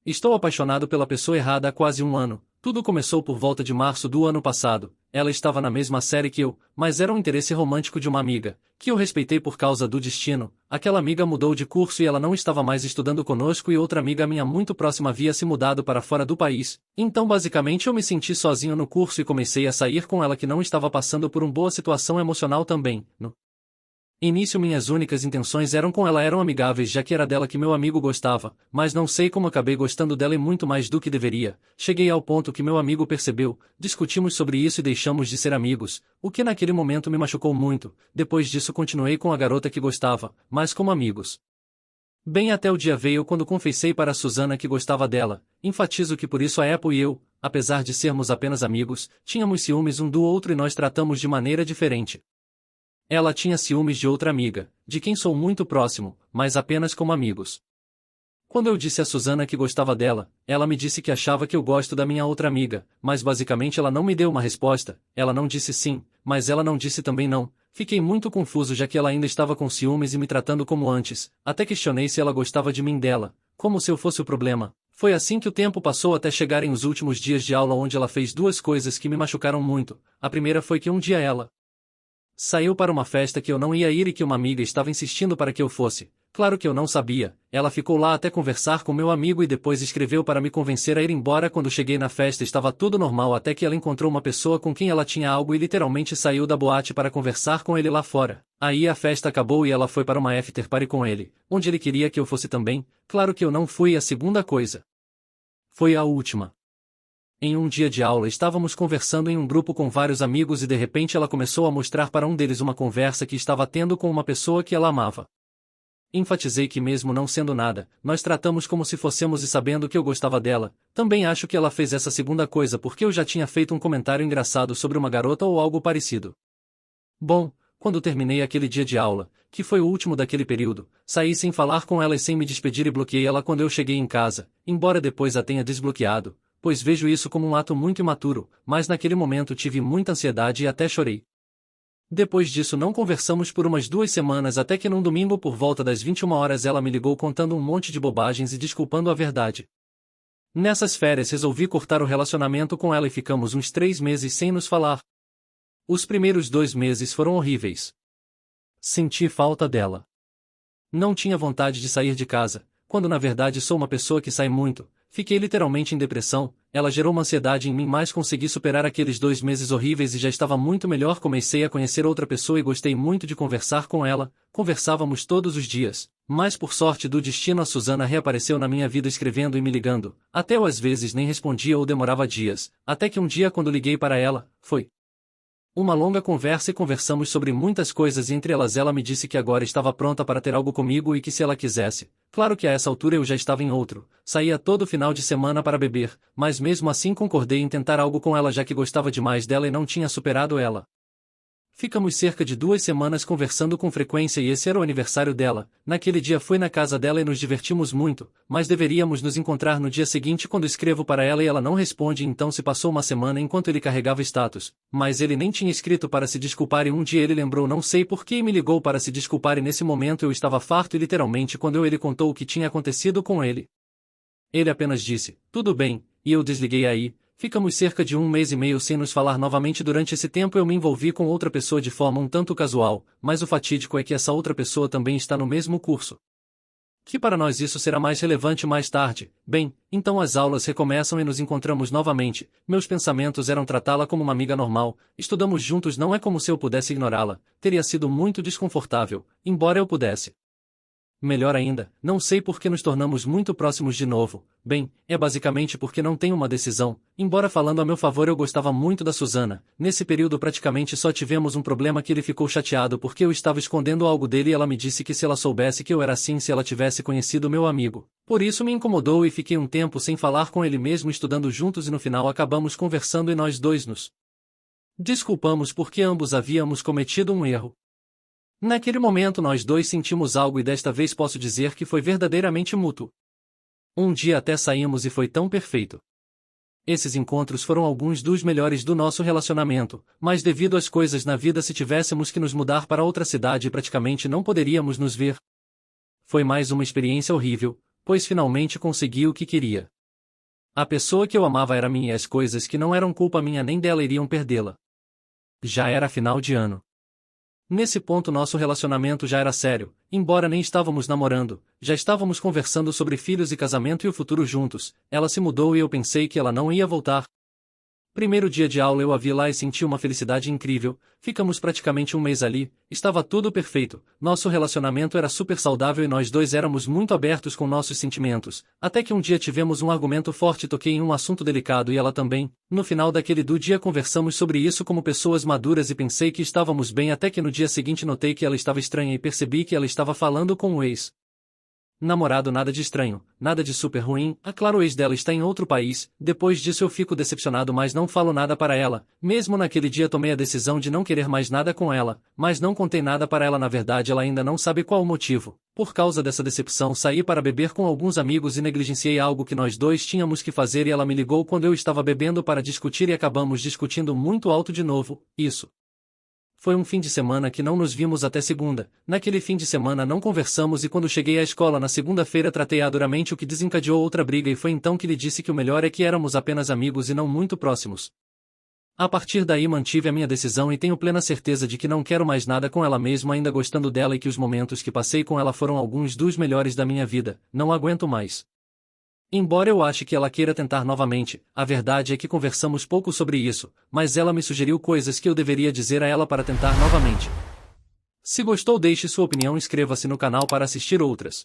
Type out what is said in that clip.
Estou apaixonado pela pessoa errada há quase um ano. Tudo começou por volta de março do ano passado. Ela estava na mesma série que eu, mas era um interesse romântico de uma amiga, que eu respeitei por causa do destino. Aquela amiga mudou de curso e ela não estava mais estudando conosco e outra amiga minha muito próxima havia se mudado para fora do país. Então basicamente eu me senti sozinho no curso e comecei a sair com ela que não estava passando por uma boa situação emocional também. No início minhas únicas intenções eram com ela eram amigáveis já que era dela que meu amigo gostava, mas não sei como acabei gostando dela e muito mais do que deveria. Cheguei ao ponto que meu amigo percebeu, discutimos sobre isso e deixamos de ser amigos, o que naquele momento me machucou muito. Depois disso continuei com a garota que gostava, mas como amigos. Bem até o dia veio quando confessei para a Susana que gostava dela. Enfatizo que por isso a Apple e eu, apesar de sermos apenas amigos, tínhamos ciúmes um do outro e nós tratamos de maneira diferente. Ela tinha ciúmes de outra amiga, de quem sou muito próximo, mas apenas como amigos. Quando eu disse a Susana que gostava dela, ela me disse que achava que eu gosto da minha outra amiga, mas basicamente ela não me deu uma resposta, ela não disse sim, mas ela não disse também não. Fiquei muito confuso já que ela ainda estava com ciúmes e me tratando como antes, até questionei se ela gostava de mim dela, como se eu fosse o problema. Foi assim que o tempo passou até chegarem os últimos dias de aula onde ela fez duas coisas que me machucaram muito. A primeira foi que um dia ela saiu para uma festa que eu não ia ir e que uma amiga estava insistindo para que eu fosse. Claro que eu não sabia. Ela ficou lá até conversar com meu amigo e depois escreveu para me convencer a ir embora. Quando cheguei na festa estava tudo normal até que ela encontrou uma pessoa com quem ela tinha algo e literalmente saiu da boate para conversar com ele lá fora. Aí a festa acabou e ela foi para uma after party com ele, onde ele queria que eu fosse também. Claro que eu não fui. A segunda coisa foi a última. Em um dia de aula estávamos conversando em um grupo com vários amigos e de repente ela começou a mostrar para um deles uma conversa que estava tendo com uma pessoa que ela amava. Enfatizei que mesmo não sendo nada, nós tratamos como se fôssemos e sabendo que eu gostava dela. Também acho que ela fez essa segunda coisa porque eu já tinha feito um comentário engraçado sobre uma garota ou algo parecido. Bom, quando terminei aquele dia de aula, que foi o último daquele período, saí sem falar com ela e sem me despedir e bloqueei ela quando eu cheguei em casa, embora depois a tenha desbloqueado, pois vejo isso como um ato muito imaturo, mas naquele momento tive muita ansiedade e até chorei. Depois disso não conversamos por umas 2 semanas até que num domingo por volta das 21 horas ela me ligou contando um monte de bobagens e desculpando a verdade. Nessas férias resolvi cortar o relacionamento com ela e ficamos uns 3 meses sem nos falar. Os primeiros 2 meses foram horríveis. Senti falta dela. Não tinha vontade de sair de casa, quando na verdade sou uma pessoa que sai muito. Fiquei literalmente em depressão, ela gerou uma ansiedade em mim mas consegui superar aqueles 2 meses horríveis e já estava muito melhor. Comecei a conhecer outra pessoa e gostei muito de conversar com ela, conversávamos todos os dias, mas por sorte do destino a Susana reapareceu na minha vida escrevendo e me ligando, até eu às vezes nem respondia ou demorava dias, até que um dia quando liguei para ela, foi uma longa conversa e conversamos sobre muitas coisas e entre elas ela me disse que agora estava pronta para ter algo comigo e que se ela quisesse, claro que a essa altura eu já estava em outro, saía todo final de semana para beber, mas mesmo assim concordei em tentar algo com ela já que gostava demais dela e não tinha superado ela. Ficamos cerca de 2 semanas conversando com frequência e esse era o aniversário dela. Naquele dia fui na casa dela e nos divertimos muito, mas deveríamos nos encontrar no dia seguinte quando escrevo para ela e ela não responde. Então se passou uma semana enquanto ele carregava status, mas ele nem tinha escrito para se desculpar e um dia ele lembrou não sei por que e me ligou para se desculpar e nesse momento eu estava farto e literalmente quando ele contou o que tinha acontecido com ele. Ele apenas disse, tudo bem, e eu desliguei aí. Ficamos cerca de 1 mês e meio sem nos falar novamente. Durante esse tempo eu me envolvi com outra pessoa de forma um tanto casual, mas o fatídico é que essa outra pessoa também está no mesmo curso. Que para nós isso será mais relevante mais tarde. Bem, então as aulas recomeçam e nos encontramos novamente. Meus pensamentos eram tratá-la como uma amiga normal, estudamos juntos não é como se eu pudesse ignorá-la, teria sido muito desconfortável, embora eu pudesse. Melhor ainda, não sei por que nos tornamos muito próximos de novo. Bem, é basicamente porque não tenho uma decisão, embora falando a meu favor eu gostava muito da Susana. Nesse período praticamente só tivemos um problema que ele ficou chateado porque eu estava escondendo algo dele e ela me disse que se ela soubesse que eu era assim se ela tivesse conhecido meu amigo. Por isso me incomodou e fiquei um tempo sem falar com ele mesmo estudando juntos e no final acabamos conversando e nós dois nos desculpamos porque ambos havíamos cometido um erro. Naquele momento nós dois sentimos algo e desta vez posso dizer que foi verdadeiramente mútuo. Um dia até saímos e foi tão perfeito. Esses encontros foram alguns dos melhores do nosso relacionamento, mas devido às coisas na vida se tivéssemos que nos mudar para outra cidade praticamente não poderíamos nos ver. Foi mais uma experiência horrível, pois finalmente consegui o que queria. A pessoa que eu amava era minha e as coisas que não eram culpa minha nem dela iriam perdê-la. Já era final de ano. Nesse ponto nosso relacionamento já era sério, embora nem estávamos namorando, já estávamos conversando sobre filhos e casamento e o futuro juntos. Ela se mudou e eu pensei que ela não ia voltar. Primeiro dia de aula eu a vi lá e senti uma felicidade incrível, ficamos praticamente um mês ali, estava tudo perfeito, nosso relacionamento era super saudável e nós dois éramos muito abertos com nossos sentimentos, até que um dia tivemos um argumento forte e toquei em um assunto delicado e ela também. No final daquele do dia conversamos sobre isso como pessoas maduras e pensei que estávamos bem até que no dia seguinte notei que ela estava estranha e percebi que ela estava falando com o ex. Namorado nada de estranho, nada de super ruim, claro o ex dela está em outro país, depois disso eu fico decepcionado mas não falo nada para ela, mesmo naquele dia tomei a decisão de não querer mais nada com ela, mas não contei nada para ela na verdade ela ainda não sabe qual o motivo. Por causa dessa decepção saí para beber com alguns amigos e negligenciei algo que nós dois tínhamos que fazer e ela me ligou quando eu estava bebendo para discutir e acabamos discutindo muito alto de novo, isso. Foi um fim de semana que não nos vimos até segunda. Naquele fim de semana não conversamos e quando cheguei à escola na segunda-feira tratei-a duramente o que desencadeou outra briga e foi então que lhe disse que o melhor é que éramos apenas amigos e não muito próximos. A partir daí mantive a minha decisão e tenho plena certeza de que não quero mais nada com ela mesmo ainda gostando dela e que os momentos que passei com ela foram alguns dos melhores da minha vida, não aguento mais. Embora eu ache que ela queira tentar novamente, a verdade é que conversamos pouco sobre isso, mas ela me sugeriu coisas que eu deveria dizer a ela para tentar novamente. Se gostou deixe sua opinião e inscreva-se no canal para assistir outras.